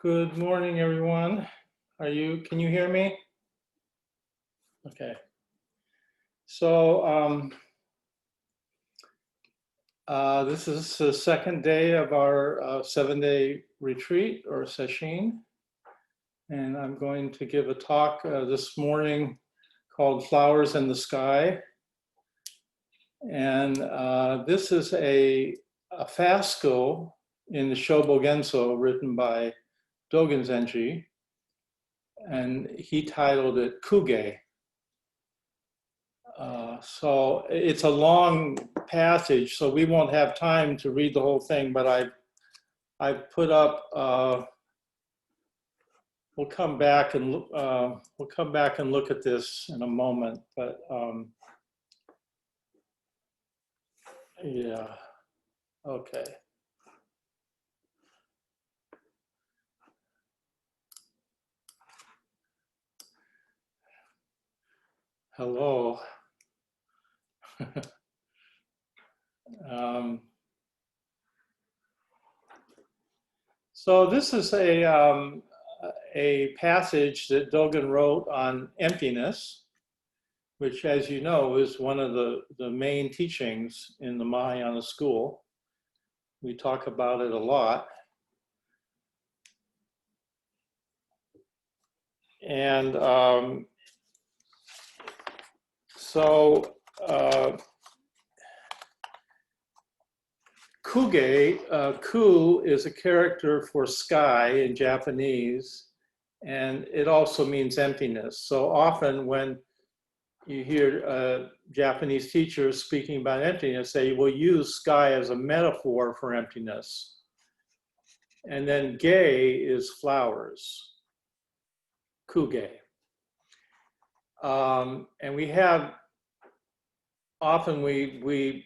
Good morning, everyone. Can you hear me? Okay. So this is the second day of our 7-day retreat or session. And I'm going to give a talk this morning called Flowers in the Sky. And this is a fasco in the Shobogenzo written by Dogen Zenji. And he titled it Kuge. So it's a long passage, so we won't have time to read the whole thing, but I've put up, we'll come back and look at this in a moment, but yeah, okay. Hello. So this is a passage that Dogen wrote on emptiness, which, as you know, is one of the main teachings in the Mahayana school. We talk about it a lot. And Kuge, ku is a character for sky in Japanese, and it also means emptiness. So often when you hear Japanese teachers speaking about emptiness, they will use sky as a metaphor for emptiness. And then ge is flowers, kuge. And we have, often we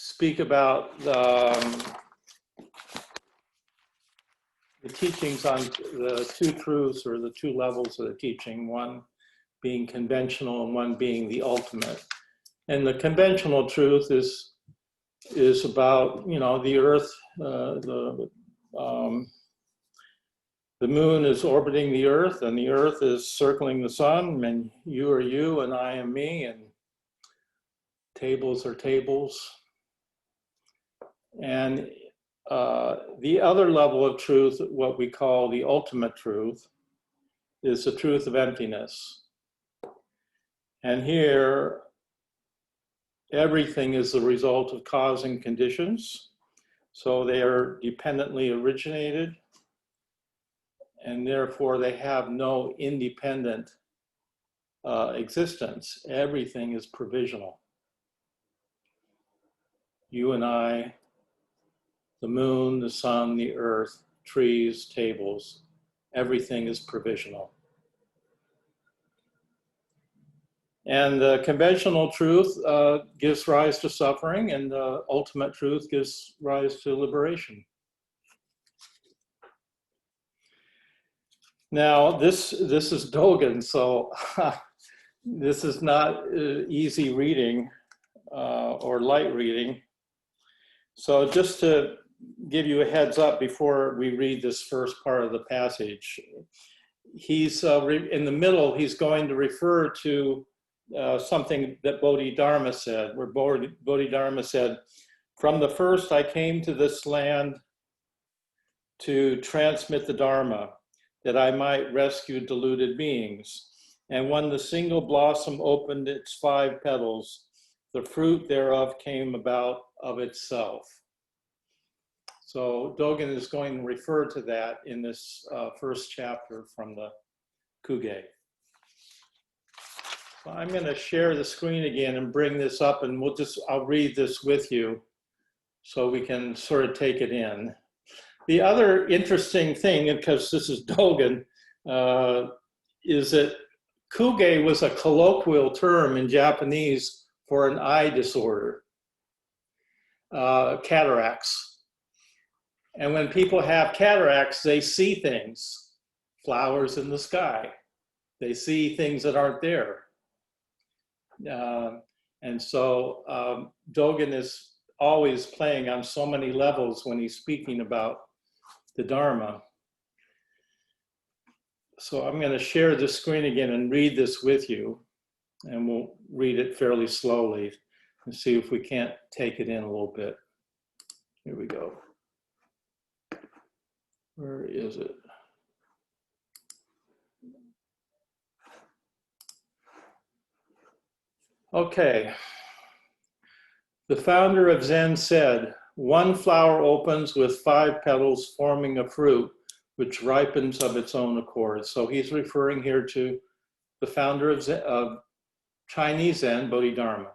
speak about the teachings on the two truths or the two levels of the teaching, one being conventional and one being the ultimate. And the conventional truth is about, you know, the earth, the moon is orbiting the earth and the earth is circling the sun, and you are you and I am me, and tables are tables. And the other level of truth, what we call the ultimate truth, is the truth of emptiness. And here, everything is the result of cause and conditions. So they are dependently originated, and therefore they have no independent existence. Everything is provisional. You and I, the moon, the sun, the earth, trees, tables, everything is provisional. And the conventional truth gives rise to suffering, and the ultimate truth gives rise to liberation. Now, this is Dogen, so this is not easy reading or light reading. So just to give you a heads up before we read this first part of the passage, he's in the middle, he's going to refer to something that Bodhidharma said, where Bodhidharma said, "From the first I came to this land to transmit the Dharma, that I might rescue deluded beings. And when the single blossom opened its 5 petals, the fruit thereof came about of itself." So Dogen is going to refer to that in this first chapter from the Kuge. So I'm going to share the screen again and bring this up, and I'll read this with you so we can sort of take it in. The other interesting thing, because this is Dogen, is that kuge was a colloquial term in Japanese for an eye disorder, cataracts. And when people have cataracts, they see things, flowers in the sky. They see things that aren't there. And so Dogen is always playing on so many levels when he's speaking about the Dharma. So I'm going to share the screen again and read this with you, and we'll read it fairly slowly and see if we can't take it in a little bit. Here we go. Where is it? Okay. The founder of Zen said, "One flower opens with 5 petals forming a fruit which ripens of its own accord." So he's referring here to the founder of, of Chinese Zen, Bodhidharma.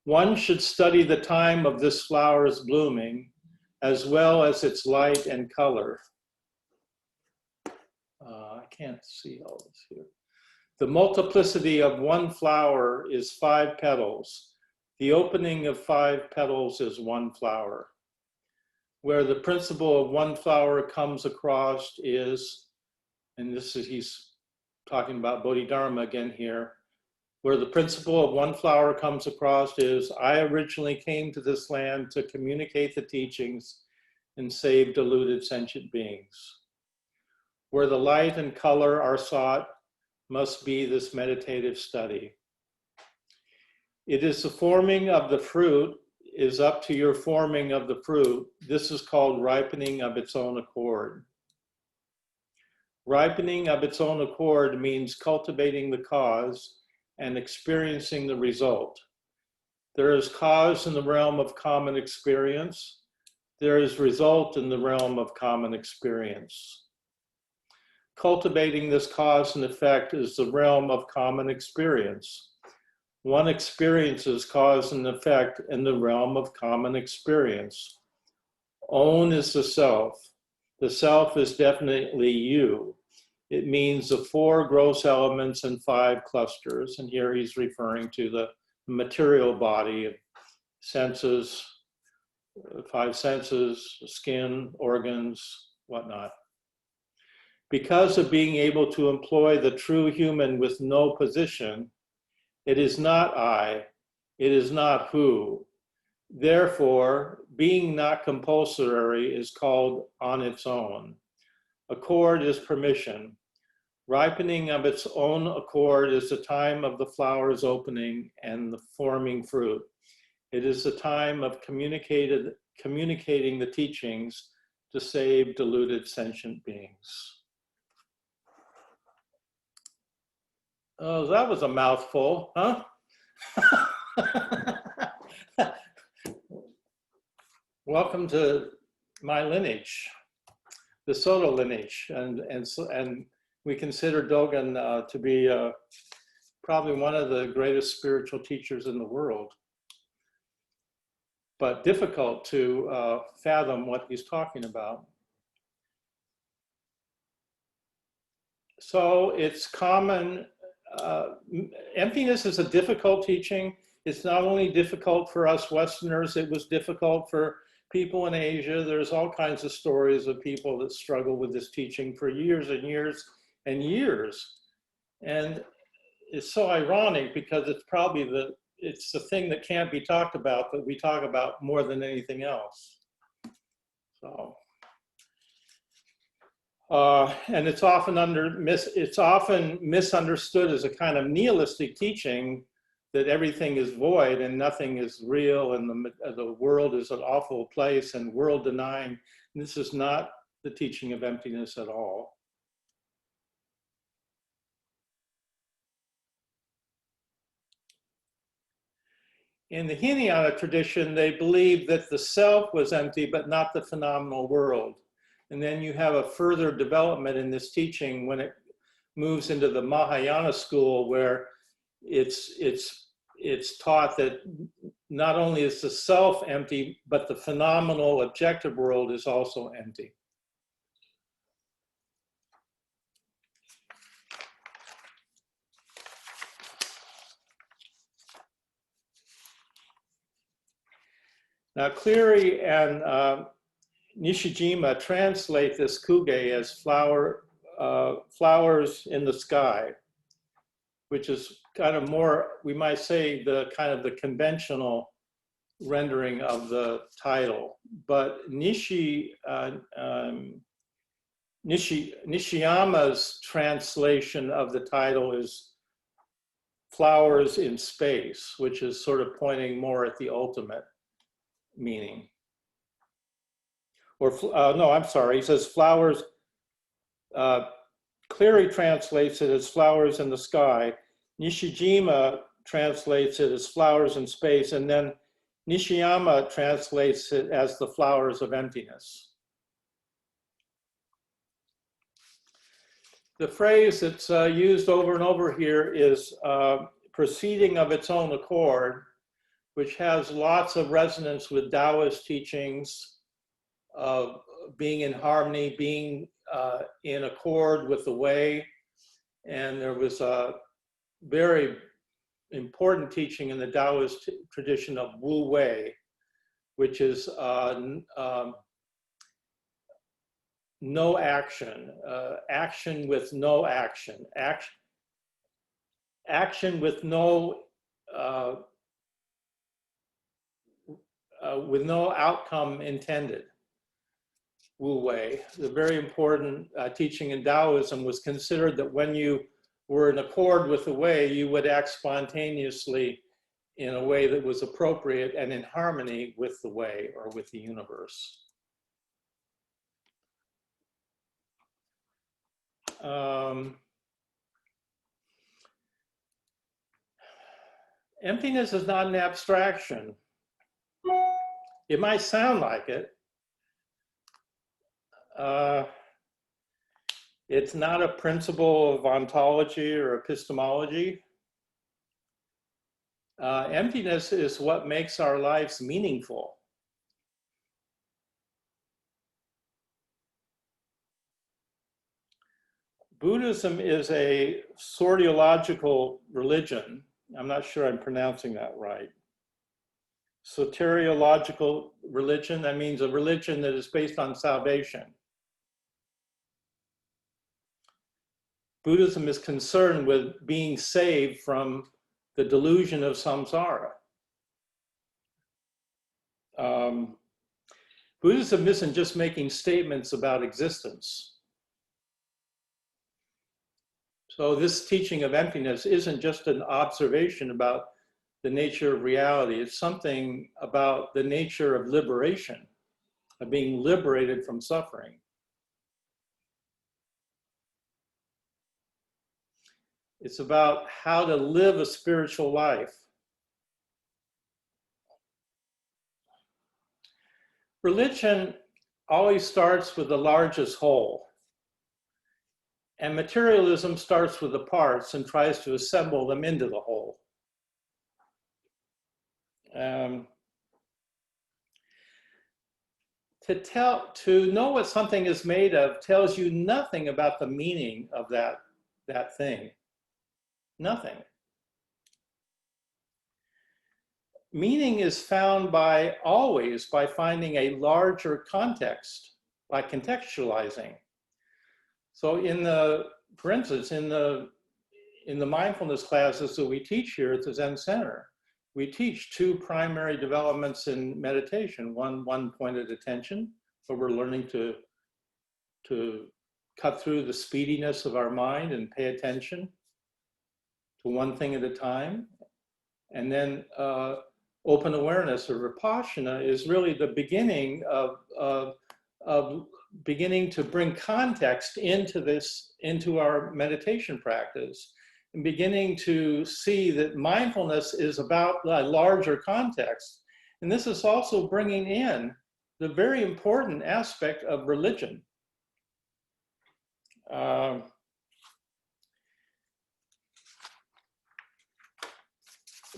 "One should study the time of this flower's blooming, as well as its light and color." I can't see all this here. "The multiplicity of one flower is 5 petals. The opening of 5 petals is one flower. Where the principle of one flower comes across is," and this is, he's talking about Bodhidharma again here, "where the principle of one flower comes across is, I originally came to this land to communicate the teachings and save deluded sentient beings. Where the light and color are sought must be this meditative study. It is the forming of the fruit is up to your forming of the fruit. This is called ripening of its own accord. Ripening of its own accord means cultivating the cause and experiencing the result. There is cause in the realm of common experience. There is result in the realm of common experience. Cultivating this cause and effect is the realm of common experience. One experiences cause and effect in the realm of common experience. Own is the self. The self is definitely you. It means the 4 gross elements and 5 clusters." And here he's referring to the material body of senses, 5 senses, skin, organs, whatnot. Because of being able to employ the true human with no position, it is not I, it is not who. Therefore, being not compulsory is called on its own. Accord is permission. Ripening of its own accord is the time of the flower's opening and the forming fruit. It is the time of communicating the teachings to save deluded sentient beings. Oh, that was a mouthful, huh? Welcome to my lineage, the Soto lineage, and we consider Dogen to be probably one of the greatest spiritual teachers in the world, but difficult to fathom what he's talking about. So it's common. Emptiness is a difficult teaching. It's not only difficult for us Westerners, it was difficult for people in Asia. There's all kinds of stories of people that struggle with this teaching for years and years and years. And it's so ironic because it's probably it's the thing that can't be talked about that we talk about more than anything else. So. And it's often misunderstood as a kind of nihilistic teaching that everything is void and nothing is real and the world is an awful place and world denying. And this is not the teaching of emptiness at all. In the Hinayana tradition, they believed that the self was empty, but not the phenomenal world. And then you have a further development in this teaching when it moves into the Mahayana school, where it's taught that not only is the self empty, but the phenomenal objective world is also empty. Now, Cleary and Nishijima translate this kuge as flowers in the sky, which is kind of more, we might say, the kind of the conventional rendering of the title. But Nishijima Nishiyama's translation of the title is Flowers in Space, which is sort of pointing more at the ultimate meaning. Or, no, I'm sorry, he says flowers, Cleary translates it as flowers in the sky. Nishijima translates it as flowers in space, and then Nishiyama translates it as the flowers of emptiness. The phrase that's used over and over here is proceeding of its own accord, which has lots of resonance with Taoist teachings of being in harmony, being in accord with the way. And there was a very important teaching in the Taoist tradition of Wu Wei, which is no action, action with no action, action with no outcome intended. Wu Wei, the very important teaching in Taoism, was considered that when you were in accord with the way, you would act spontaneously in a way that was appropriate and in harmony with the way or with the universe. Emptiness is not an abstraction. It might sound like it. It's not a principle of ontology or epistemology. Emptiness is what makes our lives meaningful. Buddhism is a soteriological religion. I'm not sure I'm pronouncing that right. Soteriological religion, that means a religion that is based on salvation. Buddhism is concerned with being saved from the delusion of samsara. Buddhism isn't just making statements about existence. So this teaching of emptiness isn't just an observation about the nature of reality. It's something about the nature of liberation, of being liberated from suffering. It's about how to live a spiritual life. Religion always starts with the largest whole. And materialism starts with the parts and tries to assemble them into the whole. To know what something is made of tells you nothing about the meaning of that thing. Nothing. Meaning is found always by finding a larger context, by contextualizing. So for instance, in the mindfulness classes that we teach here at the Zen Center, we teach two primary developments in meditation. One pointed attention, so we're learning to cut through the speediness of our mind and pay attention to one thing at a time. And then open awareness or vipassana is really the beginning of beginning to bring context into our meditation practice, and beginning to see that mindfulness is about a larger context. And this is also bringing in the very important aspect of religion.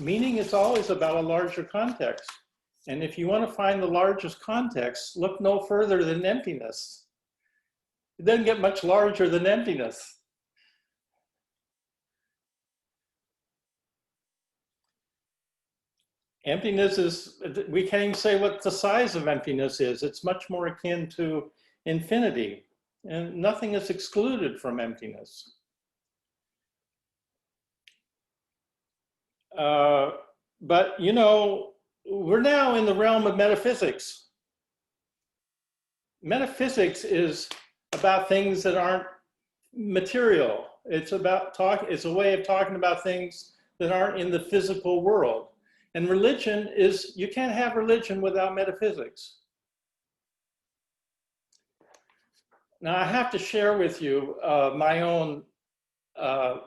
Meaning is always about a larger context. And if you want to find the largest context, look no further than emptiness. It doesn't get much larger than emptiness. Emptiness is, we can't even say what the size of emptiness is. It's much more akin to infinity, and nothing is excluded from emptiness. But, you know, we're now in the realm of metaphysics. Metaphysics is about things that aren't material. It's about it's a way of talking about things that aren't in the physical world. And religion is, you can't have religion without metaphysics. Now I have to share with you my own, the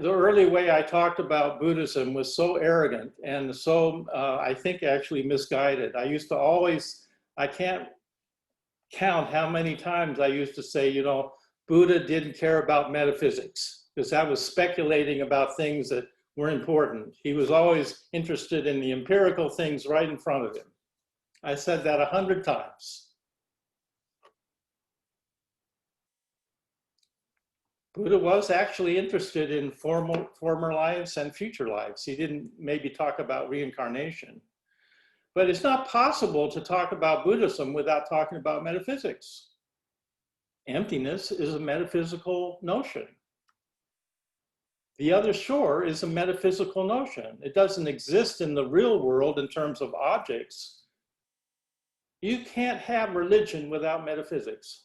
early way I talked about Buddhism was so arrogant and so, I think actually misguided. I used to always, I can't count how many times I used to say, you know, Buddha didn't care about metaphysics, because I was speculating about things that were important. He was always interested in the empirical things right in front of him. I said that 100 times. Buddha was actually interested in former lives and future lives. He didn't maybe talk about reincarnation. But it's not possible to talk about Buddhism without talking about metaphysics. Emptiness is a metaphysical notion. The other shore is a metaphysical notion. It doesn't exist in the real world in terms of objects. You can't have religion without metaphysics.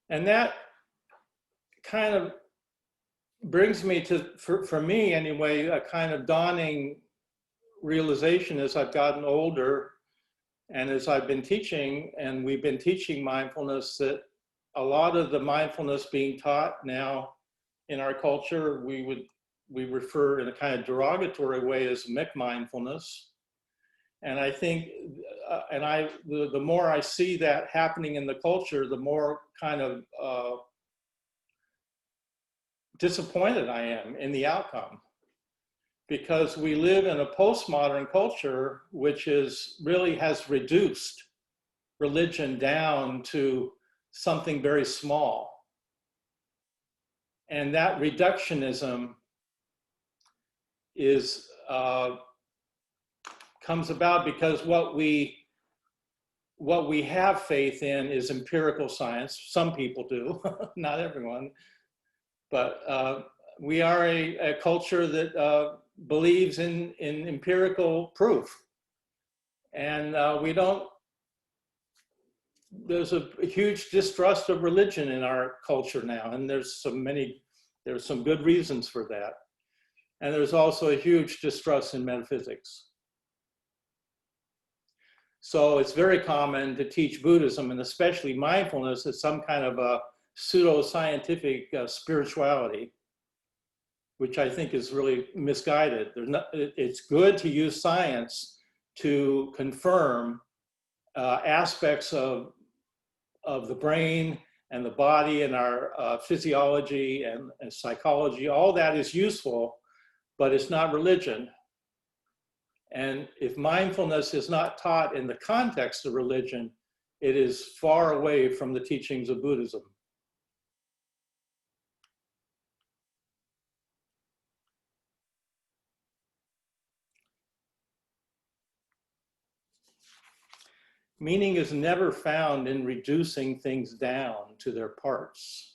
And that kind of brings me to, for me anyway, a kind of dawning realization as I've gotten older and as I've been teaching, and we've been teaching mindfulness, that a lot of the mindfulness being taught now in our culture, we refer in a kind of derogatory way as McMindfulness. And I think, the more I see that happening in the culture, the more kind of disappointed I am in the outcome. Because we live in a postmodern culture which really has reduced religion down to something very small. And that reductionism is comes about because what we have faith in is empirical science. Some people do, not everyone. But we are a culture that believes in empirical proof. And there's a huge distrust of religion in our culture now. And there's some good reasons for that. And there's also a huge distrust in metaphysics. So it's very common to teach Buddhism, and especially mindfulness, as some kind of a pseudo-scientific spirituality, which I think is really misguided. It's good to use science to confirm aspects of the brain and the body and our physiology and psychology. All that is useful, but it's not religion. And if mindfulness is not taught in the context of religion, it is far away from the teachings of Buddhism. Meaning is never found in reducing things down to their parts.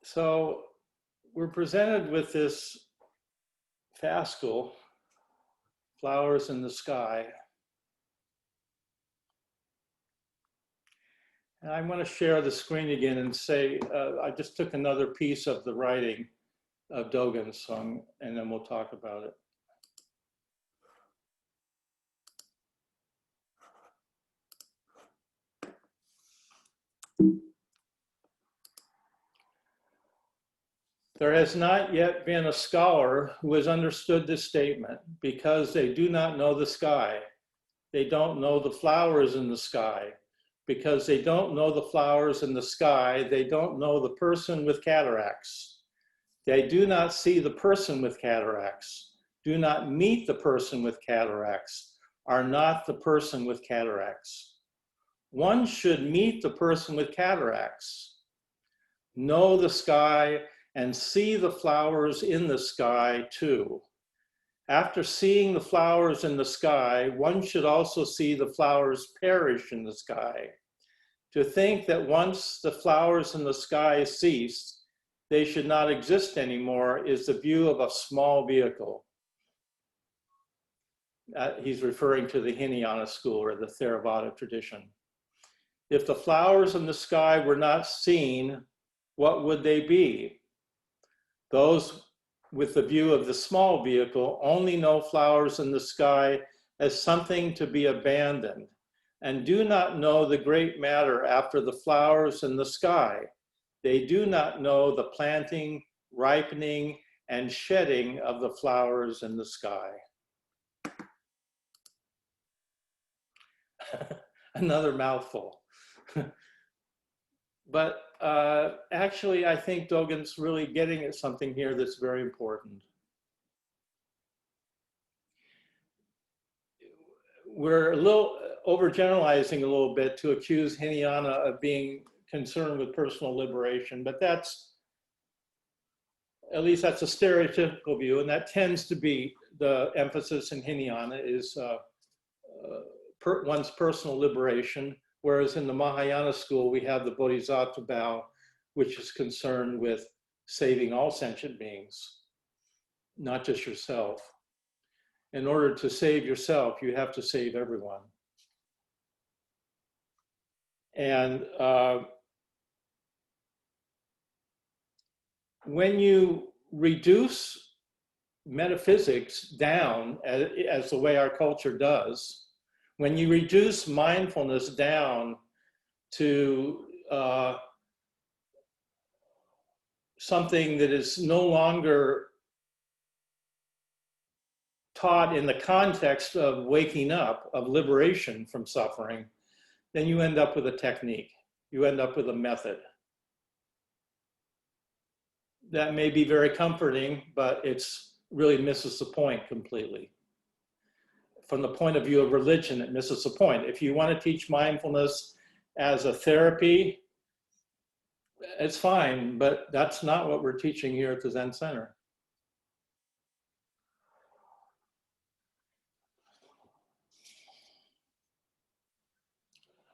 So we're presented with this fascal, flowers in the sky. And I want to share the screen again and say, I just took another piece of the writing of Dogen's song, and then we'll talk about it. There has not yet been a scholar who has understood this statement, because they do not know the sky. They don't know the flowers in the sky. Because they don't know the flowers in the sky, they don't know the person with cataracts. They do not see the person with cataracts, do not meet the person with cataracts, are not the person with cataracts. One should meet the person with cataracts, know the sky, and see the flowers in the sky too. After seeing the flowers in the sky, one should also see the flowers perish in the sky. To think that once the flowers in the sky cease, they should not exist anymore is the view of a small vehicle. He's referring to the Hinayana school or the Theravada tradition. If the flowers in the sky were not seen, what would they be? Those with the view of the small vehicle only know flowers in the sky as something to be abandoned, and do not know the great matter after the flowers in the sky. They do not know the planting, ripening, and shedding of the flowers in the sky. Another mouthful. But actually, I think Dogen's really getting at something here that's very important. We're a little overgeneralizing a little bit to accuse Hinayana of being concerned with personal liberation, but that's, at least that's a stereotypical view, and that tends to be the emphasis in Hinayana is one's personal liberation, whereas in the Mahayana school, we have the Bodhisattva vow, which is concerned with saving all sentient beings, not just yourself. In order to save yourself, you have to save everyone. And when you reduce metaphysics down, as the way our culture does, when you reduce mindfulness down to something that is no longer taught in the context of waking up, of liberation from suffering, then you end up with a technique. You end up with a method. That may be very comforting, but it's really misses the point completely. From the point of view of religion, it misses the point. If you want to teach mindfulness as a therapy, it's fine, but that's not what we're teaching here at the Zen Center.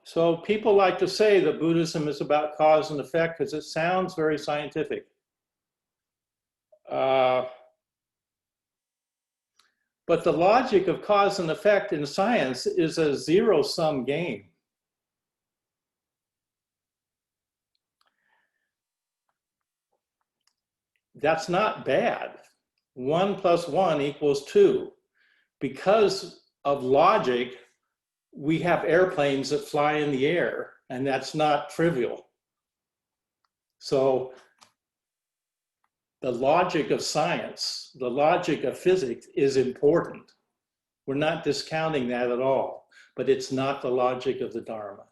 So people like to say that Buddhism is about cause and effect because it sounds very scientific. But the logic of cause and effect in science is a zero-sum game. That's not bad. 1 + 1 = 2. Because of logic, we have airplanes that fly in the air, and that's not trivial. So the logic of science, the logic of physics is important. We're not discounting that at all, but it's not the logic of the Dharma.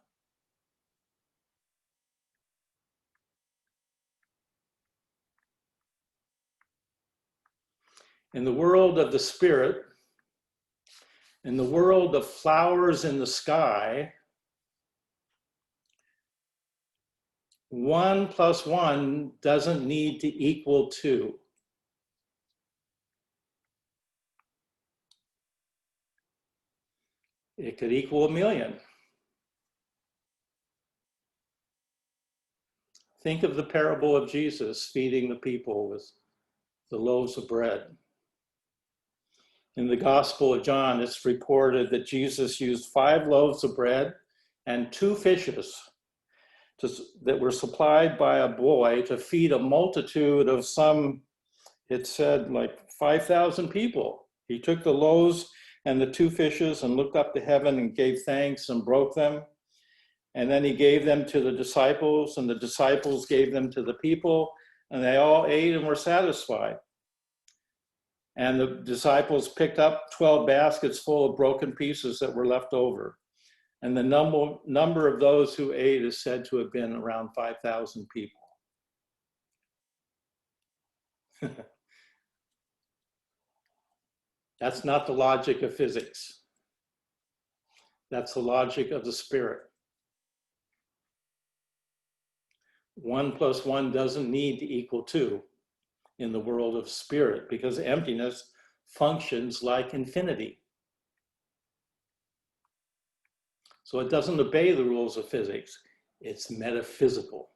In the world of the spirit, in the world of flowers in the sky, 1 + 1 doesn't need to equal 2. It could equal 1,000,000. Think of the parable of Jesus feeding the people with the loaves of bread. In the Gospel of John, it's reported that Jesus used 5 loaves of bread and 2 fishes that were supplied by a boy to feed a multitude of some, it said, like 5,000 people. He took the loaves and the 2 fishes and looked up to heaven and gave thanks and broke them. And then he gave them to the disciples, and the disciples gave them to the people, and they all ate and were satisfied. And the disciples picked up 12 baskets full of broken pieces that were left over. And the number of those who ate is said to have been around 5,000 people. That's not the logic of physics. That's the logic of the spirit. 1 + 1 doesn't need to equal 2 in the world of spirit, because emptiness functions like infinity. So it doesn't obey the rules of physics. It's metaphysical.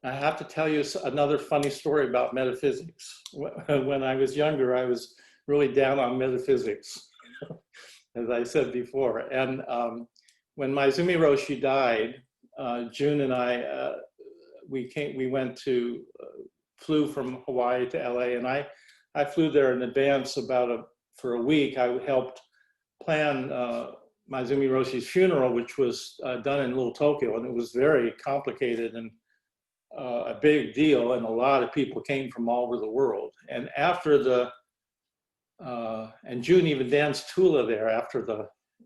I have to tell you another funny story about metaphysics. When I was younger, I was really down on metaphysics, as I said before. And when Maezumi Roshi died, June and I, flew from Hawaii to LA, and I flew there in advance for a week. I helped plan Maezumi Roshi's funeral, which was done in Little Tokyo, and it was very complicated and a big deal, and a lot of people came from all over the world. And and June even danced Tula there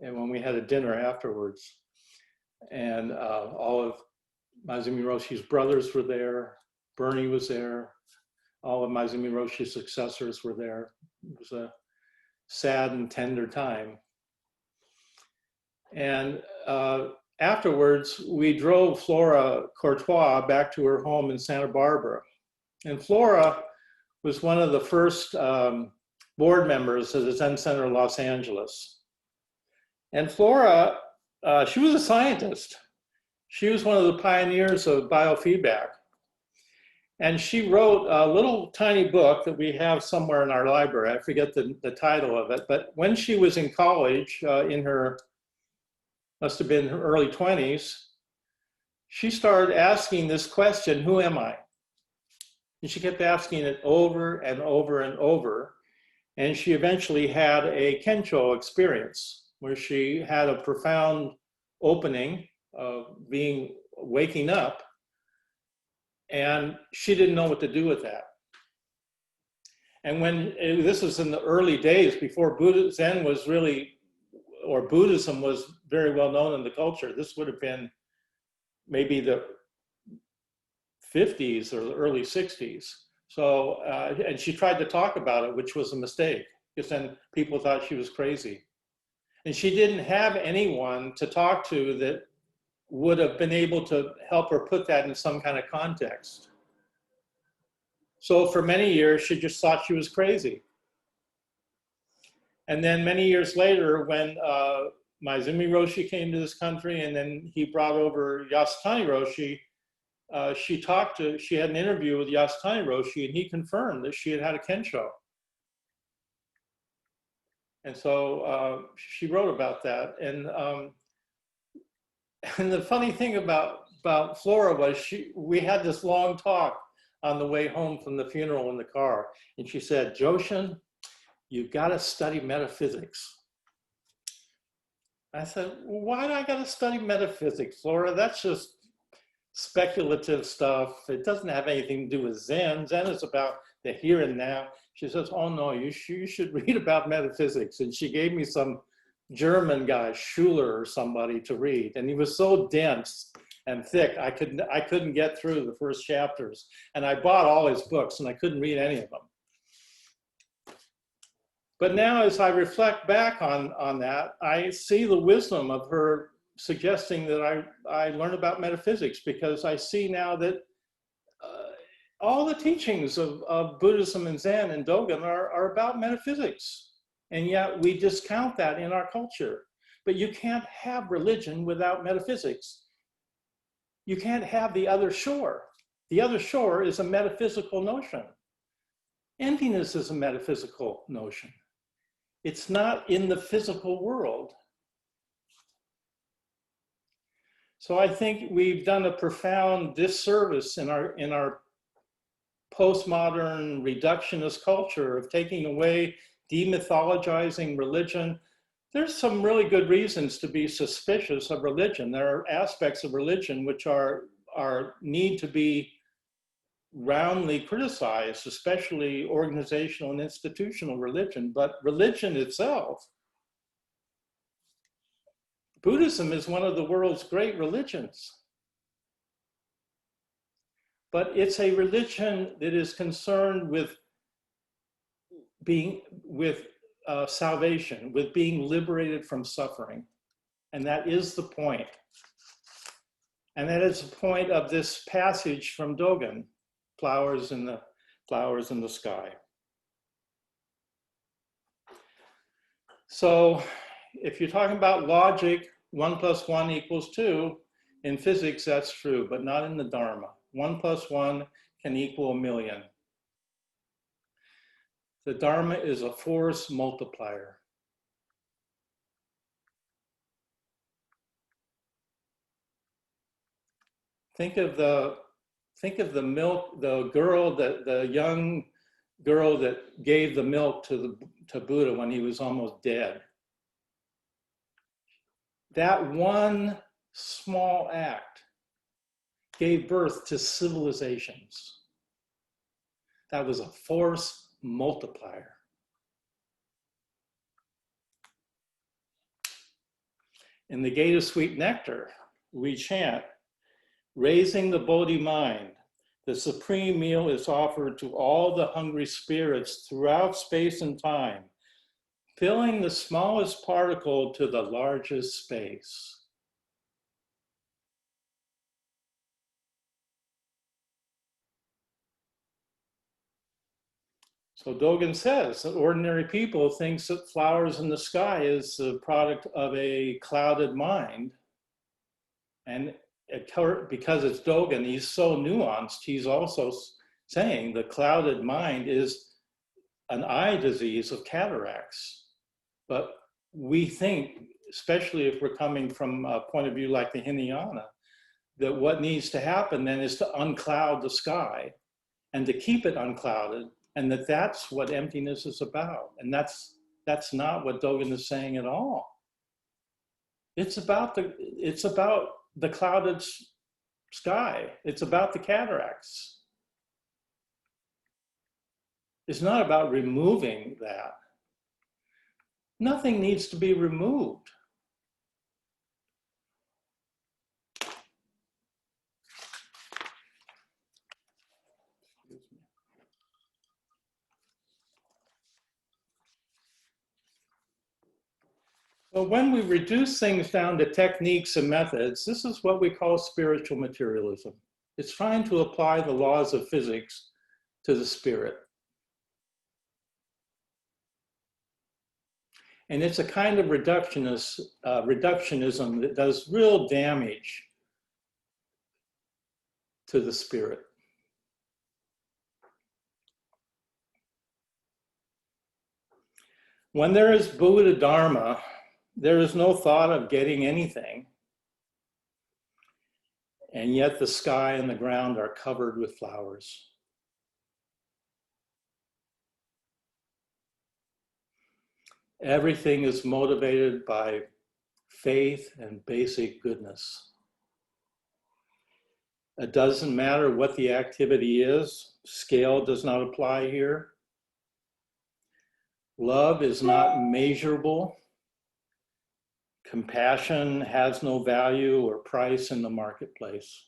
and when we had a dinner afterwards. And all of Maezumi Roshi's brothers were there, Bernie was there, all of Maezumi Roshi's successors were there. It was a sad and tender time. And afterwards, we drove Flora Courtois back to her home in Santa Barbara. And Flora was one of the first board members of the Zen Center of Los Angeles. And Flora, she was a scientist. She was one of the pioneers of biofeedback. And she wrote a little tiny book that we have somewhere in our library. I forget the title of it, but when she was in college, must have been her early 20s, she started asking this question, who am I? And she kept asking it over and over and over. And she eventually had a Kensho experience where she had a profound opening of waking up, and she didn't know what to do with that. And this was in the early days before Buddhism was very well known in the culture. This would have been maybe the 50s or the early 60s. So, and she tried to talk about it, which was a mistake, because then people thought she was crazy. And she didn't have anyone to talk to that would have been able to help her put that in some kind of context. So for many years, she just thought she was crazy. And then many years later, when Maezumi Roshi came to this country, and then he brought over Yasutani Roshi, she had an interview with Yasutani Roshi, and he confirmed that she had had a Kensho. And so she wrote about that. And the funny thing about Flora was we had this long talk on the way home from the funeral in the car. And she said, Joshin, you've got to study metaphysics. I said, why do I got to study metaphysics, Flora? That's just speculative stuff. It doesn't have anything to do with Zen. Zen is about the here and now. She says, oh no, you should read about metaphysics. And she gave me some German guy, Schuler or somebody, to read. And he was so dense and thick, I couldn't get through the first chapters. And I bought all his books and I couldn't read any of them. But now as I reflect back on that, I see the wisdom of her suggesting that I learn about metaphysics, because I see now that all the teachings of Buddhism and Zen and Dogen are about metaphysics. And yet we discount that in our culture. But you can't have religion without metaphysics. You can't have the other shore. The other shore is a metaphysical notion. Emptiness is a metaphysical notion. It's not in the physical world. So I think we've done a profound disservice in our postmodern reductionist culture of taking away, demythologizing religion. There's some really good reasons to be suspicious of religion. There are aspects of religion which need to be roundly criticized, especially organizational and institutional religion. But religion itself, Buddhism is one of the world's great religions. But it's a religion that is concerned with salvation, with being liberated from suffering. And that is the point. And that is the point of this passage from Dogen, flowers in the sky. So if you're talking about logic, 1 plus 1 equals 2. In physics, that's true, but not in the Dharma. 1 plus 1 can equal 1,000,000. The Dharma is a force multiplier. Think of the milk, the young girl that gave the milk to Buddha when he was almost dead. That one small act gave birth to civilizations. That was a force multiplier. In the Gate of Sweet Nectar, we chant, raising the Bodhi mind, the supreme meal is offered to all the hungry spirits throughout space and time, filling the smallest particle to the largest space. So Dogen says that ordinary people thinks that flowers in the sky is the product of a clouded mind. And because it's Dogen, he's so nuanced, he's also saying the clouded mind is an eye disease of cataracts. But we think, especially if we're coming from a point of view like the Hinayana, that what needs to happen then is to uncloud the sky and to keep it unclouded, and that's what emptiness is about. And that's not what Dogen is saying at all. It's about the clouded sky. It's about the cataracts. It's not about removing that. Nothing needs to be removed. So when we reduce things down to techniques and methods, this is what we call spiritual materialism. It's trying to apply the laws of physics to the spirit. And it's a kind of reductionism that does real damage to the spirit. When there is Buddha Dharma, there is no thought of getting anything. And yet the sky and the ground are covered with flowers. Everything is motivated by faith and basic goodness. It doesn't matter what the activity is. Scale does not apply here. Love is not measurable. Compassion has no value or price in the marketplace.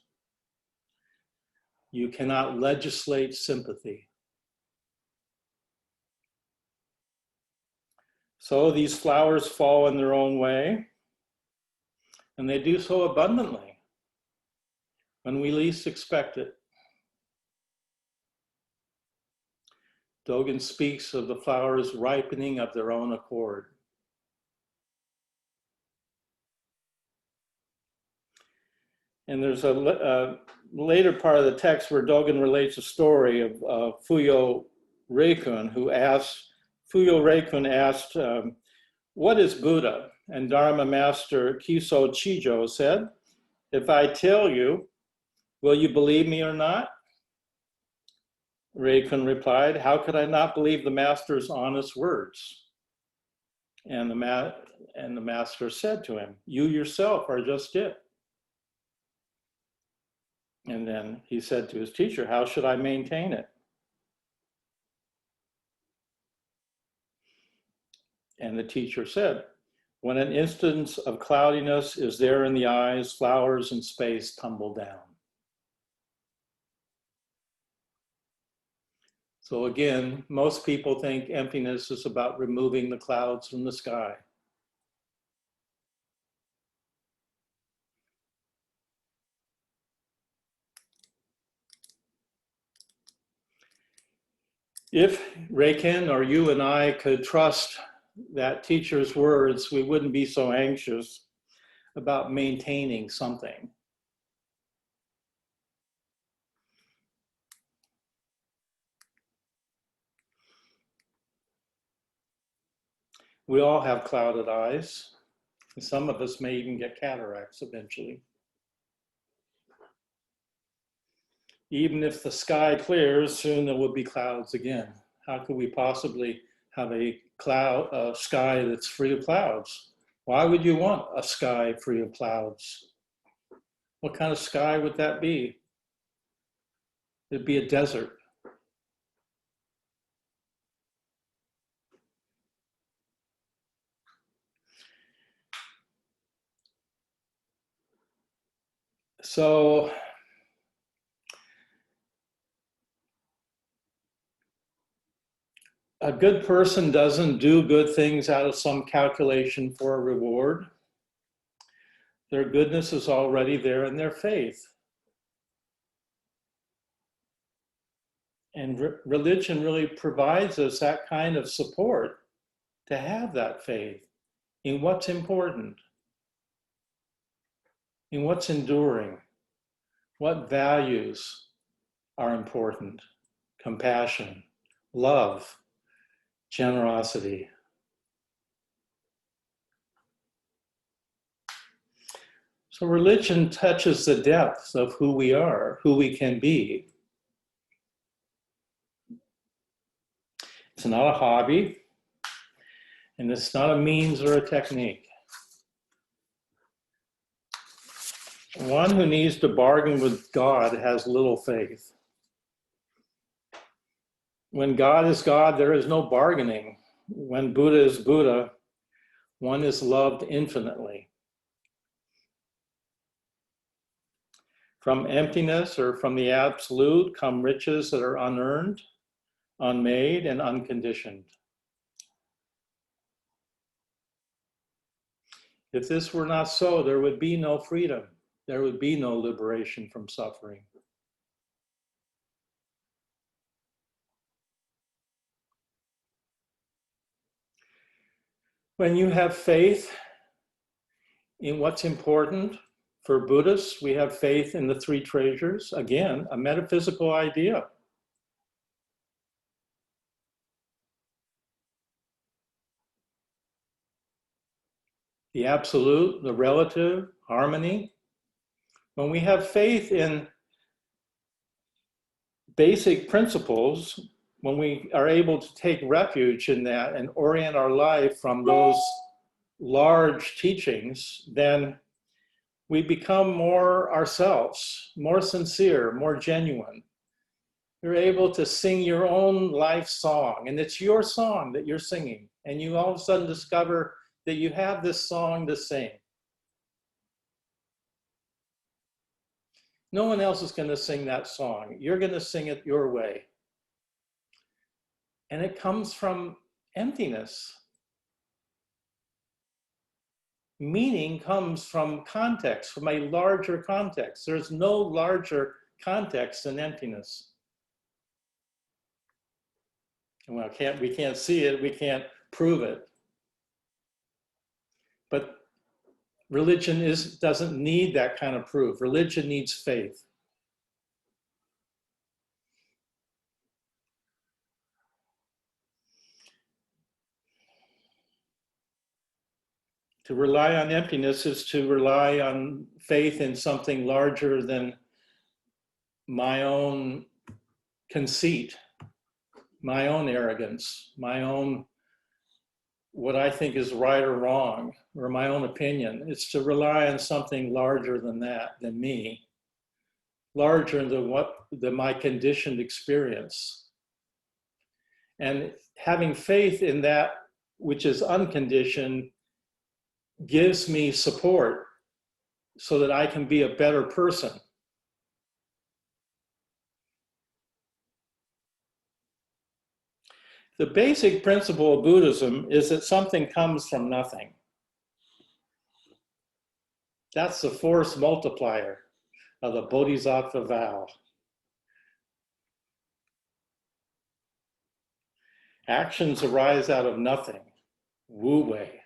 You cannot legislate sympathy. So these flowers fall in their own way, and they do so abundantly when we least expect it. Dogen speaks of the flowers ripening of their own accord. And there's a later part of the text where Dogen relates a story of Fuyo Reikun, Fuyo Reikun asked, what is Buddha? And Dharma Master Kiso Chijo said, if I tell you, will you believe me or not? Reikun replied, how could I not believe the master's honest words? And the master said to him, you yourself are just it. And then he said to his teacher, how should I maintain it? And the teacher said, when an instance of cloudiness is there in the eyes, flowers in space tumble down. So again, most people think emptiness is about removing the clouds from the sky. If Reiken or you and I could trust that teacher's words, we wouldn't be so anxious about maintaining something. We all have clouded eyes. And some of us may even get cataracts eventually. Even if the sky clears, soon there will be clouds again. How could we possibly have a sky that's free of clouds? Why would you want a sky free of clouds? What kind of sky would that be? It'd be a desert. So a good person doesn't do good things out of some calculation for a reward. Their goodness is already there in their faith. And religion really provides us that kind of support to have that faith in what's important, in what's enduring, what values are important: compassion, love, generosity. So religion touches the depths of who we are, who we can be. It's not a hobby, and it's not a means or a technique. One who needs to bargain with God has little faith. When God is God, there is no bargaining. When Buddha is Buddha, one is loved infinitely. From emptiness or from the absolute come riches that are unearned, unmade, and unconditioned. If this were not so, there would be no freedom. There would be no liberation from suffering. When you have faith in what's important, for Buddhists, we have faith in the three treasures. Again, a metaphysical idea. The absolute, the relative, harmony. When we have faith in basic principles, when we are able to take refuge in that and orient our life from those large teachings, then we become more ourselves, more sincere, more genuine. You're able to sing your own life song, and it's your song that you're singing, and you all of a sudden discover that you have this song to sing. No one else is going to sing that song. You're going to sing it your way. And it comes from emptiness. Meaning comes from context, from a larger context. There's no larger context than emptiness. Well, we can't see it, we can't prove it. But religion doesn't need that kind of proof. Religion needs faith. To rely on emptiness is to rely on faith in something larger than my own conceit, my own arrogance, my own what I think is right or wrong, or my own opinion. It's to rely on something larger than that, than me, larger than my conditioned experience. And having faith in that which is unconditioned gives me support so that I can be a better person. The basic principle of Buddhism is that something comes from nothing. That's the force multiplier of the Bodhisattva vow. Actions arise out of nothing. Wu Wei.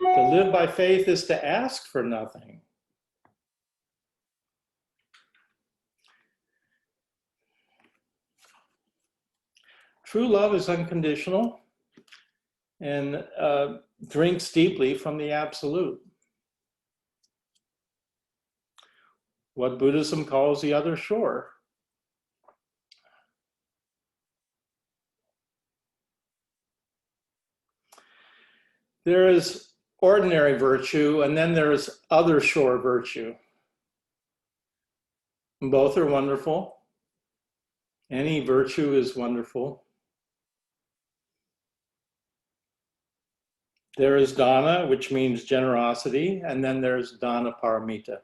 To live by faith is to ask for nothing. True love is unconditional and drinks deeply from the absolute. What Buddhism calls the other shore. There is ordinary virtue, and then there is other shore virtue. Both are wonderful. Any virtue is wonderful. There is dana, which means generosity, and then there's dana paramita.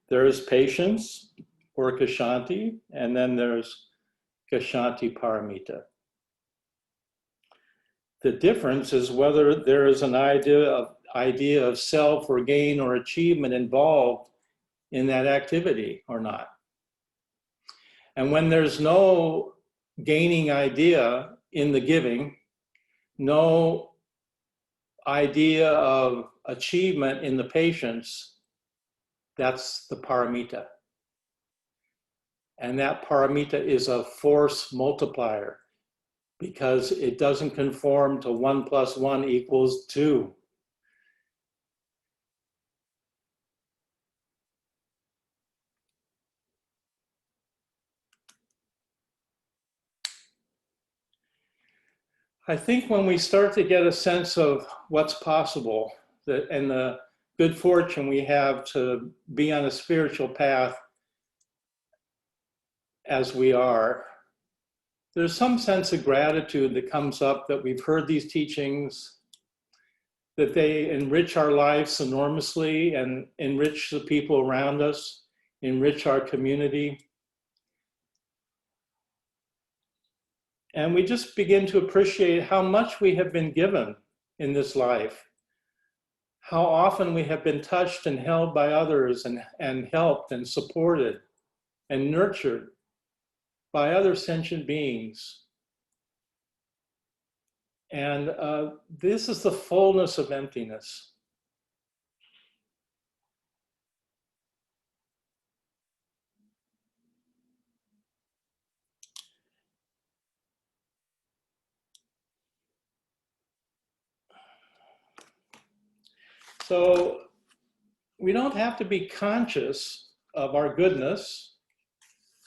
There is patience, or kshanti, and then there's kshanti paramita. The difference is whether there is an idea of self or gain or achievement involved in that activity or not. And when there's no gaining idea in the giving, no idea of achievement in the patience, that's the paramita. And that paramita is a force multiplier because it doesn't conform to 1 + 1 = 2. I think when we start to get a sense of what's possible and the good fortune we have to be on a spiritual path as we are, there's some sense of gratitude that comes up that we've heard these teachings, that they enrich our lives enormously and enrich the people around us, enrich our community. And we just begin to appreciate how much we have been given in this life, how often we have been touched and held by others and helped and supported and nurtured by other sentient beings. And this is the fullness of emptiness. So we don't have to be conscious of our goodness.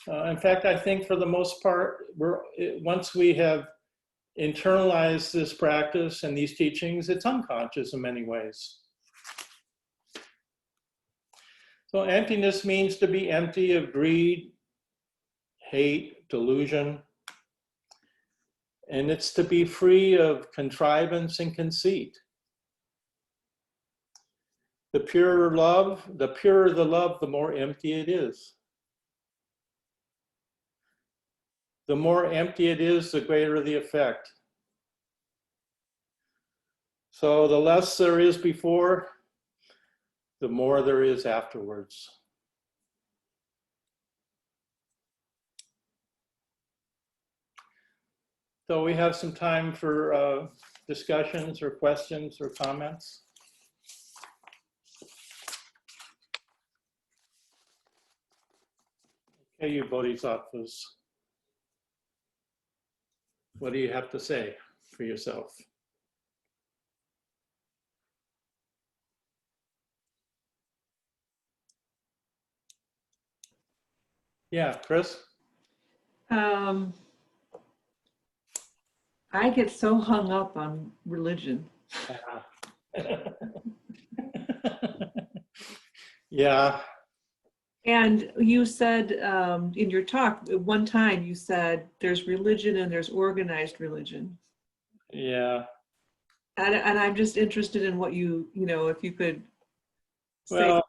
In fact, I think for the most part, once we have internalized this practice and these teachings, it's unconscious in many ways. So emptiness means to be empty of greed, hate, delusion, and it's to be free of contrivance and conceit. The purer the love, the more empty it is. The more empty it is, the greater the effect. So the less there is before, the more there is afterwards. So we have some time for discussions or questions or comments. Okay, you bodhisattvas. What do you have to say for yourself? Yeah, Chris? I get so hung up on religion. Yeah. And you said in your talk, one time you said there's religion and there's organized religion. Yeah. And I'm just interested in what if you could say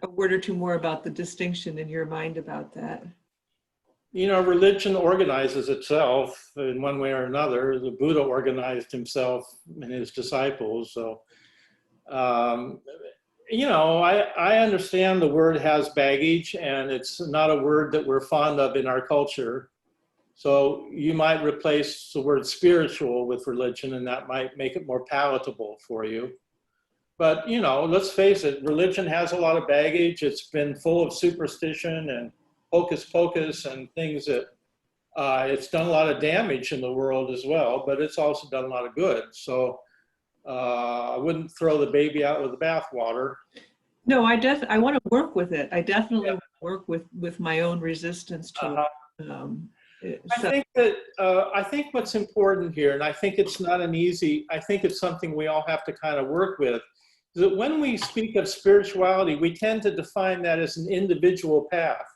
a word or two more about the distinction in your mind about that. Religion organizes itself in one way or another. The Buddha organized himself and his disciples. So you know, I understand the word has baggage, and it's not a word that we're fond of in our culture. So you might replace the word spiritual with religion, and that might make it more palatable for you. But, you know, let's face it, religion has a lot of baggage. It's been full of superstition and hocus pocus and things that it's done a lot of damage in the world as well, but it's also done a lot of good. So I wouldn't throw the baby out with the bathwater. No, I want to work with it. I definitely want to work with my own resistance to it. I think what's important here, and I think it's not an easy, I think it's something we all have to kind of work with, is that when we speak of spirituality, we tend to define that as an individual path.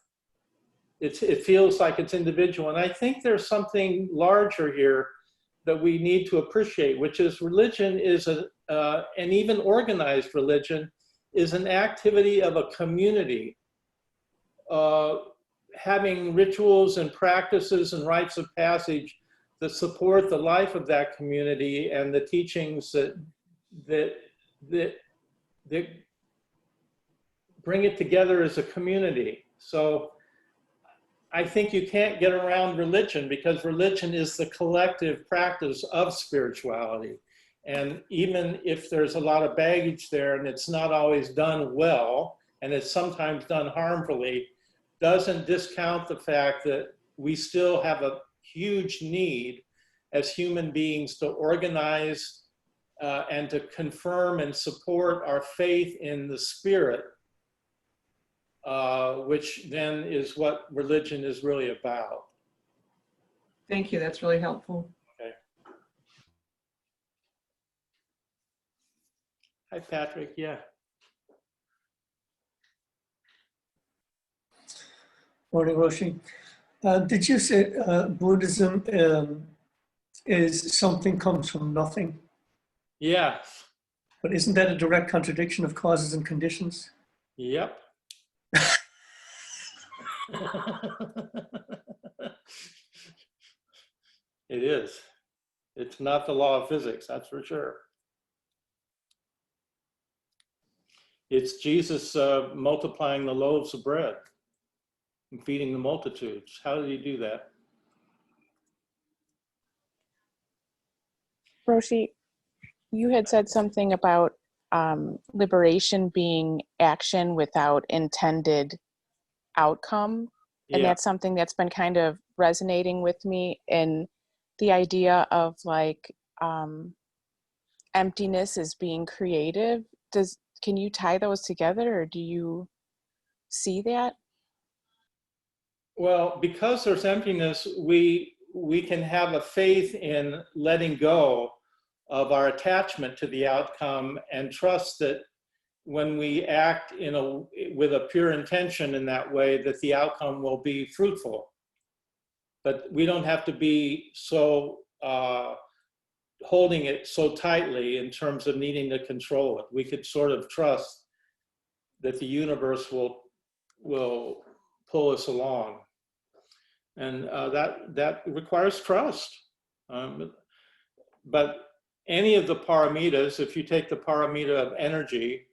It feels like it's individual. And I think there's something larger here that we need to appreciate, which is religion is and even organized religion is an activity of a community. Having rituals and practices and rites of passage that support the life of that community and the teachings that bring it together as a community. So I think you can't get around religion, because religion is the collective practice of spirituality. And even if there's a lot of baggage there and it's not always done well, and it's sometimes done harmfully, doesn't discount the fact that we still have a huge need as human beings to organize and to confirm and support our faith in the spirit, which then is what religion is really about. Thank you. That's really helpful. Okay. Hi, Patrick. Yeah. Morning, Roshi. Did you say Buddhism is something comes from nothing? Yeah. But isn't that a direct contradiction of causes and conditions? Yep. It is. It's not the law of physics, that's for sure. It's Jesus multiplying the loaves of bread and feeding the multitudes. How did he do that? Roshi, you had said something about liberation being action without intended outcome. And Yeah. that's something that's been kind of resonating with me, in the idea of like emptiness as being creative. Can you tie those together, or do you see that? Well, because there's emptiness, we can have a faith in letting go of our attachment to the outcome and trust that when we act with a pure intention in that way, that the outcome will be fruitful. But we don't have to be so holding it so tightly in terms of needing to control it. We could sort of trust that the universe will pull us along. And that requires trust. But any of the paramitas, if you take the paramita of energy,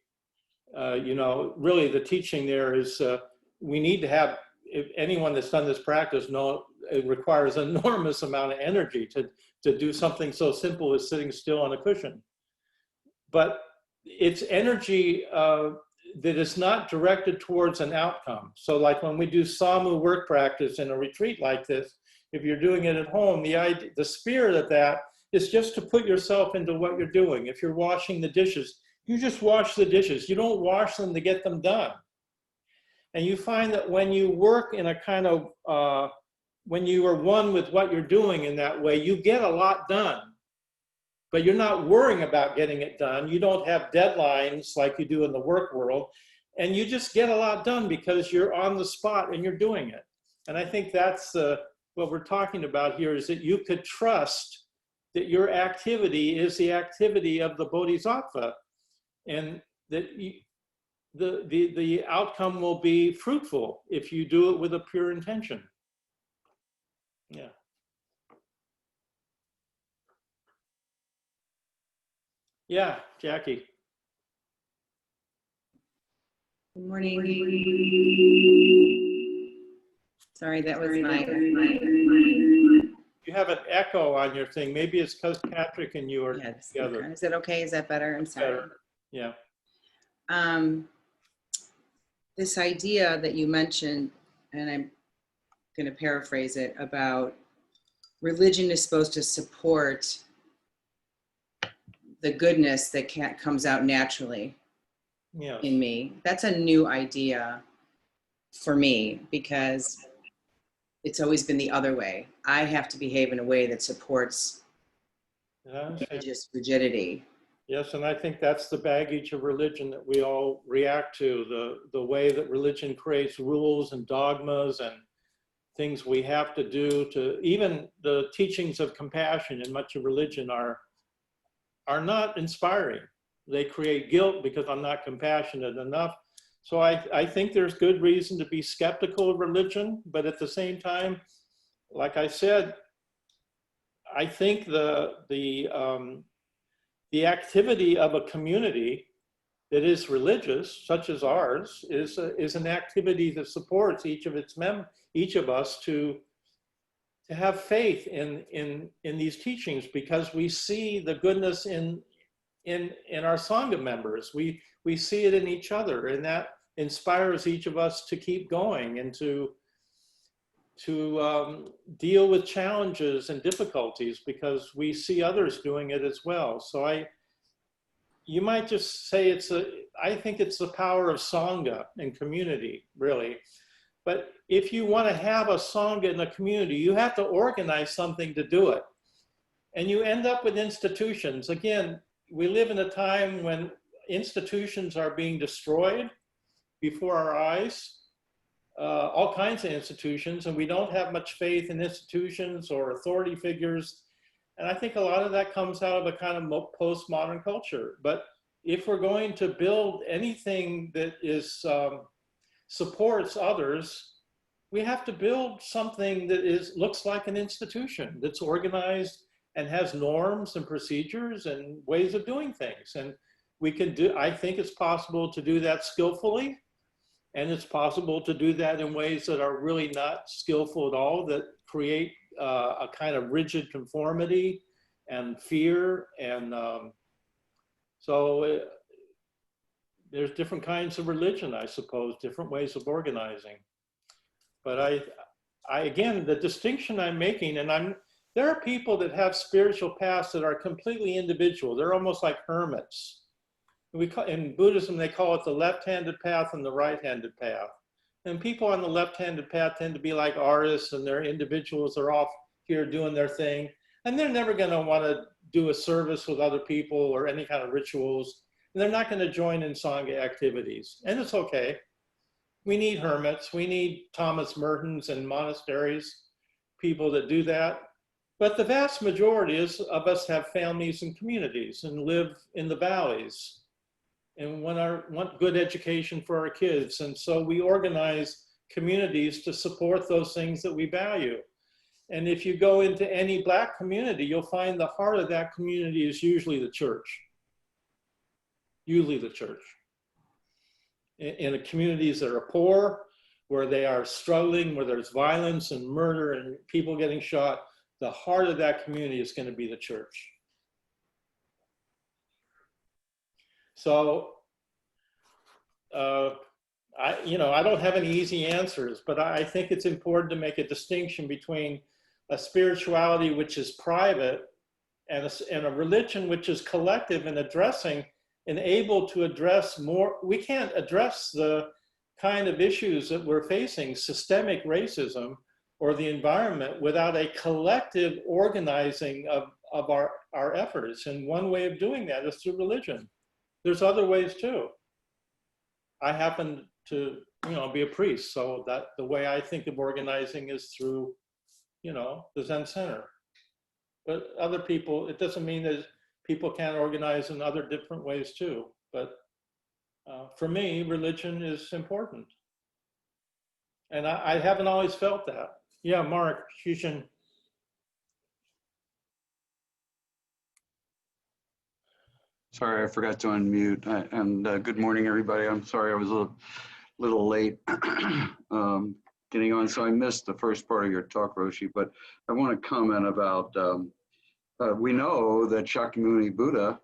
you know, really the teaching there is we need to have, if anyone that's done this practice know it requires an enormous amount of energy to do something so simple as sitting still on a cushion. But it's energy that is not directed towards an outcome. So like when we do Samu work practice in a retreat like this, if you're doing it at home, the spirit of that is just to put yourself into what you're doing. If you're washing the dishes, you just wash the dishes. You don't wash them to get them done. And you find that when you work in a kind of, when you are one with what you're doing in that way, you get a lot done. But you're not worrying about getting it done. You don't have deadlines like you do in the work world. And you just get a lot done because you're on the spot and you're doing it. And I think that's what we're talking about here, is that you could trust that your activity is the activity of the Bodhisattva, and that the outcome will be fruitful if you do it with a pure intention. Yeah. Yeah, Jackie. Good morning. Sorry, that was my. You have an echo on your thing. Maybe it's because Patrick and you are Yeah, together. is that okay? Is that better? I'm sorry. Better. Yeah. This idea that you mentioned, and I'm going to paraphrase it, about religion is supposed to support the goodness that comes out naturally Yes. in me. That's a new idea for me because it's always been the other way. I have to behave in a way that supports religious rigidity. Yes, and I think that's the baggage of religion that we all react to, the way that religion creates rules and dogmas and things we have to do to, even the teachings of compassion in much of religion are not inspiring. They create guilt because I'm not compassionate enough. So I think there's good reason to be skeptical of religion, but at the same time, like I said, I think the activity of a community that is religious, such as ours, is an activity that supports each of us to have faith in these teachings, because we see the goodness in our Sangha members. We see it in each other, and that inspires each of us to keep going and to deal with challenges and difficulties, because we see others doing it as well. So you might just say I think it's the power of Sangha and community, really. But if you want to have a Sangha in a community, you have to organize something to do it. And you end up with institutions. Again, we live in a time when institutions are being destroyed before our eyes, all kinds of institutions, and we don't have much faith in institutions or authority figures. And I think a lot of that comes out of a kind of postmodern culture. But if we're going to build anything that supports others, we have to build something that looks like an institution, that's organized and has norms and procedures and ways of doing things. And I think it's possible to do that skillfully. And it's possible to do that in ways that are really not skillful at all, that create a kind of rigid conformity and fear. And so there's different kinds of religion, I suppose, different ways of organizing. But again, the distinction I'm making, and there are people that have spiritual paths that are completely individual. They're almost like hermits. In Buddhism, they call it the left-handed path and the right-handed path. And people on the left-handed path tend to be like artists, and they're individuals. They're off here doing their thing. And they're never going to want to do a service with other people or any kind of rituals. And they're not going to join in Sangha activities. And it's okay. We need hermits. We need Thomas Mertens and monasteries, people that do that. But the vast majority of us have families and communities and live in the valleys and want good education for our kids. And so we organize communities to support those things that we value. And if you go into any Black community, you'll find the heart of that community is usually the church. Usually the church. In communities that are poor, where they are struggling, where there's violence and murder and people getting shot, the heart of that community is going to be the church. So, I don't have any easy answers, but I think it's important to make a distinction between a spirituality which is private and a religion which is collective and addressing and able to address more. We can't address the kind of issues that we're facing, systemic racism or the environment, without a collective organizing of our efforts. And one way of doing that is through religion. There's other ways too. I happen to, be a priest, so that the way I think of organizing is through, the Zen Center. But other people, it doesn't mean that people can't organize in other different ways too. But for me, religion is important. And I haven't always felt that. Yeah, Mark, Shushin. Sorry, I forgot to unmute. And good morning, everybody. I'm sorry I was a little late getting on, so I missed the first part of your talk, Roshi. But I want to comment about, we know that Shakyamuni Buddha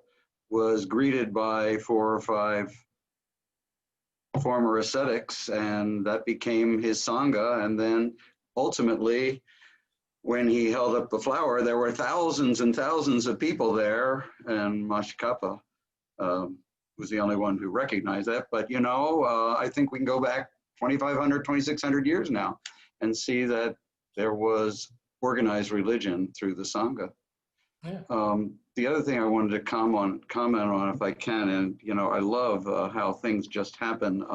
was greeted by 4 or 5 former ascetics, and that became his Sangha. And then ultimately, when he held up the flower, there were thousands and thousands of people there, and Mashikapa was the only one who recognized that. But, you know, I think we can go back 2,500, 2,600 years now and see that there was organized religion through the Sangha. Yeah. The other thing I wanted to comment on, if I can, and, you know, I love how things just happen.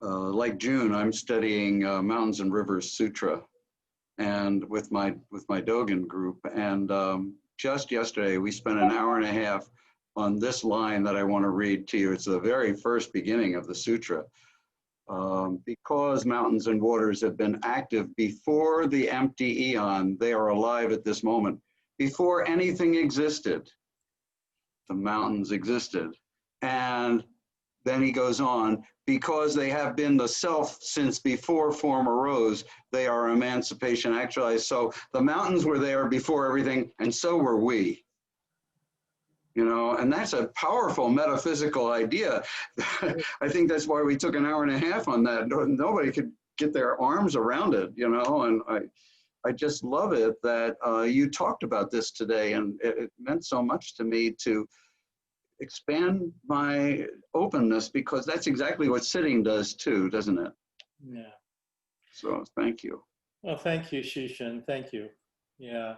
Like June, I'm studying Mountains and Rivers Sutra, and with my Dogen group. And just yesterday, we spent an hour and a half on this line that I want to read to you. It's the very first beginning of the sutra. Because mountains and waters have been active before the empty eon, they are alive at this moment. Before anything existed, the mountains existed. And then he goes on, because they have been the self since before form arose, they are emancipation actualized. So the mountains were there before everything, and so were we. You know, and that's a powerful metaphysical idea. I think that's why we took an hour and a half on that. Nobody could get their arms around it, you know, and I just love it that you talked about this today, and it meant so much to me to expand my openness, because that's exactly what sitting does too, doesn't it? Yeah. So thank you. Well, thank you, Shishin. Thank you. Yeah.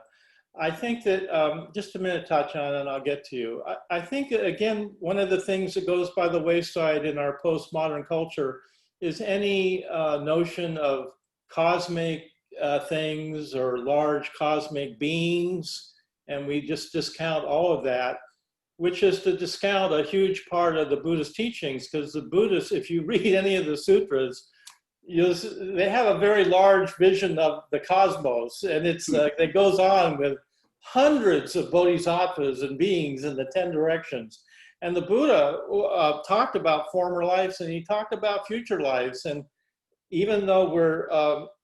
I think that, just a minute, Tatiana, and I'll get to you. I think, again, one of the things that goes by the wayside in our postmodern culture is any notion of cosmic things or large cosmic beings, and we just discount all of that, which is to discount a huge part of the Buddhist teachings, because the Buddhists, if you read any of the sutras, they have a very large vision of the cosmos, and it goes on with hundreds of bodhisattvas and beings in the 10 directions. And the Buddha talked about former lives, and he talked about future lives. And even though we're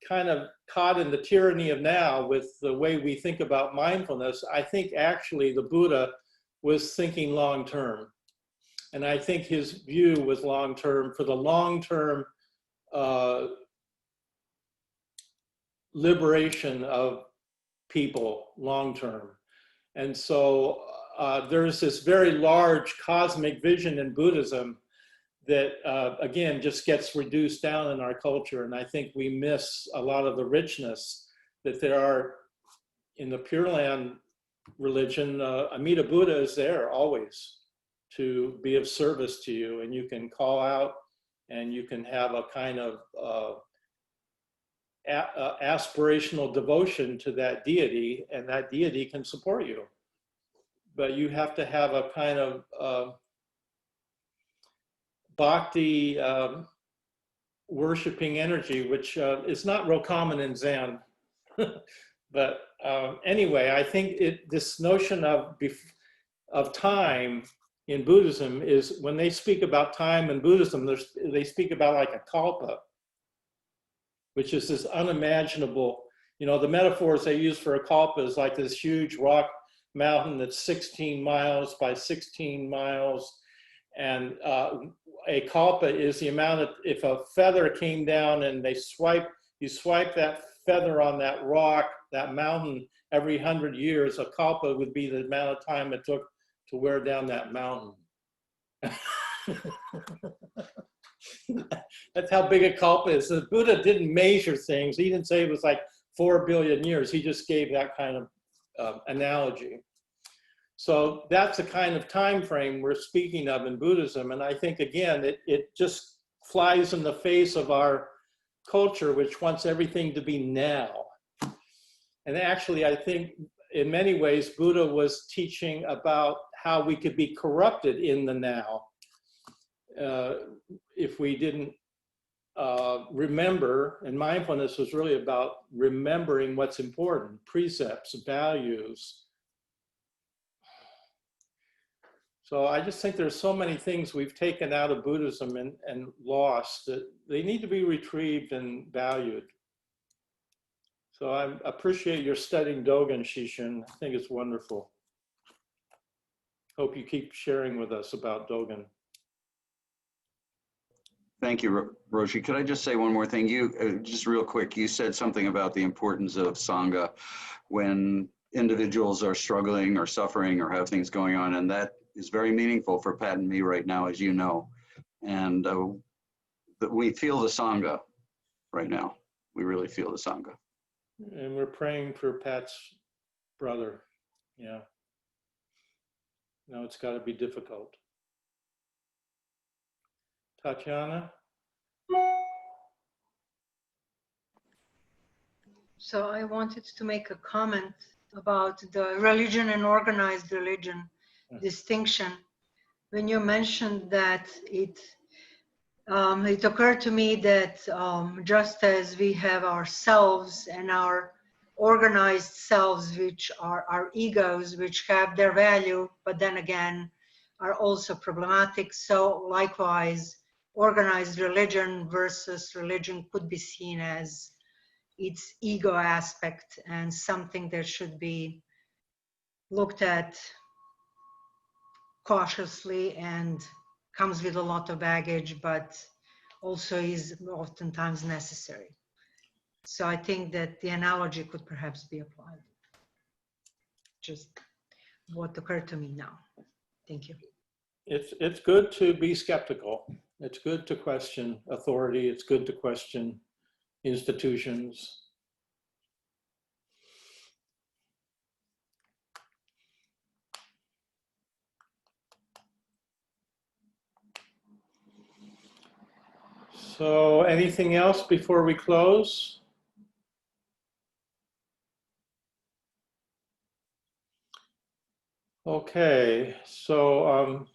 kind of caught in the tyranny of now with the way we think about mindfulness, I think actually the Buddha was thinking long term. And I think his view was long term, for the long term liberation of people long term. And so there's this very large cosmic vision in Buddhism that, again, just gets reduced down in our culture. And I think we miss a lot of the richness that there are in the Pure Land religion. Amida Buddha is there always to be of service to you, and you can call out and you can have a kind of aspirational devotion to that deity, and that deity can support you. But you have to have a kind of bhakti worshipping energy, which is not real common in Zen. But anyway, I think this notion of time in Buddhism is, when they speak about time in Buddhism, they speak about like a kalpa, which is this unimaginable, you know, the metaphors they use for a kalpa is like this huge rock mountain that's 16 miles by 16 miles. And a kalpa is the amount of, if a feather came down and you swipe that feather on that rock, that mountain, every 100 years, a kalpa would be the amount of time it took to wear down that mountain. That's how big a kalpa is. The Buddha didn't measure things. He didn't say it was like 4 billion years. He just gave that kind of analogy. So that's the kind of time frame we're speaking of in Buddhism. And I think, again, it just flies in the face of our culture, which wants everything to be now. And actually, I think in many ways, Buddha was teaching about how we could be corrupted in the now if we didn't remember. And mindfulness was really about remembering what's important, precepts, values. So I just think there's so many things we've taken out of Buddhism and lost that they need to be retrieved and valued. So I appreciate your studying Dogen, Shishin. I think it's wonderful. Hope you keep sharing with us about Dogen. Thank you, Roshi. Could I just say one more thing? You, just real quick, you said something about the importance of Sangha when individuals are struggling or suffering or have things going on, and that is very meaningful for Pat and me right now, as you know. And that we feel the Sangha right now. We really feel the Sangha. And we're praying for Pat's brother. Yeah. No, it's got to be difficult. Tatiana? So I wanted to make a comment about the religion and organized religion distinction. When you mentioned that it occurred to me that just as we have ourselves and our organized selves, which are our egos, which have their value, but then again are also problematic. So likewise, organized religion versus religion could be seen as its ego aspect and something that should be looked at cautiously and comes with a lot of baggage, but also is oftentimes necessary. So I think that the analogy could perhaps be applied. Just what occurred to me now. Thank you. It's good to be skeptical. It's good to question authority. It's good to question institutions. So anything else before we close? Okay, so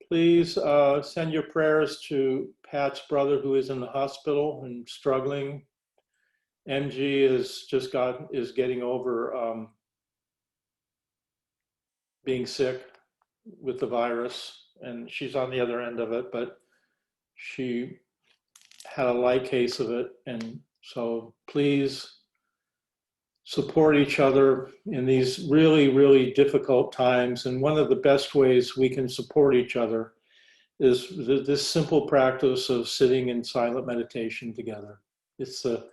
please send your prayers to Pat's brother who is in the hospital and struggling. MG is getting over being sick with the virus, and she's on the other end of it, but she had a light case of it. And so please support each other in these really, really difficult times. And one of the best ways we can support each other is this simple practice of sitting in silent meditation together. It's the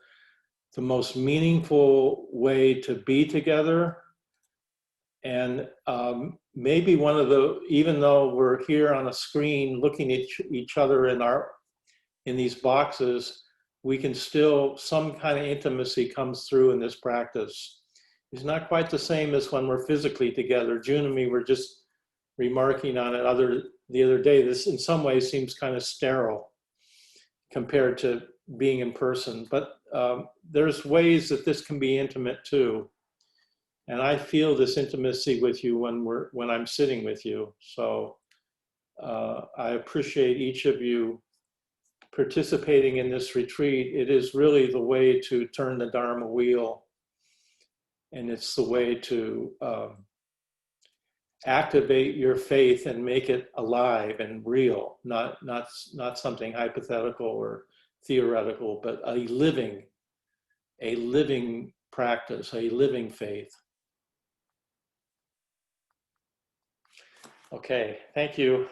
most meaningful way to be together. And maybe one of the, even though we're here on a screen looking at each other in these boxes, we can still, some kind of intimacy comes through in this practice. It's not quite the same as when we're physically together. June and me were just remarking on it the other day. This in some ways seems kind of sterile compared to being in person, but there's ways that this can be intimate too. And I feel this intimacy with you when I'm sitting with you. So I appreciate each of you participating in this retreat. It is really the way to turn the Dharma wheel. And it's the way to activate your faith and make it alive and real, not something hypothetical or theoretical, but a living practice, a living faith. Okay, thank you.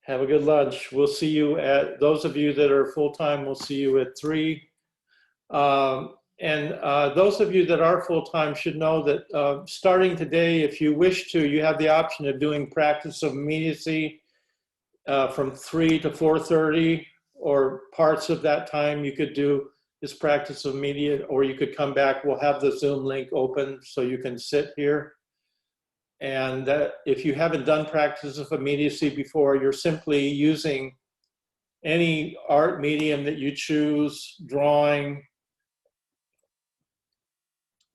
Have a good lunch. We'll see you at, those of you that are full-time, we'll see you at 3. And those of you that are full-time should know that starting today, if you wish to, you have the option of doing practice of immediacy from 3 to 4:30, or parts of that time you could do this practice of immediate, or you could come back. We'll have the Zoom link open so you can sit here. And if you haven't done practice of immediacy before, you're simply using any art medium that you choose, drawing,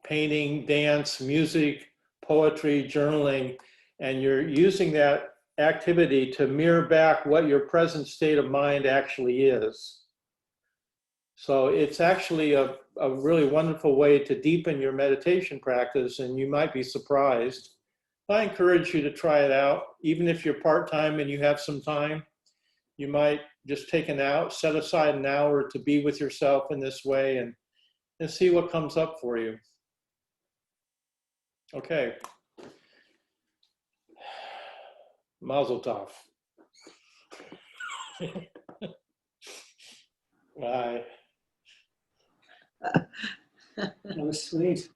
painting, dance, music, poetry, journaling, and you're using that activity to mirror back what your present state of mind actually is. So it's actually a really wonderful way to deepen your meditation practice, and you might be surprised I encourage you to try it out. Even if you're part-time and you have some time, you might just take set aside an hour to be with yourself in this way and see what comes up for you. Okay. Mazel tov. Bye. That was sweet.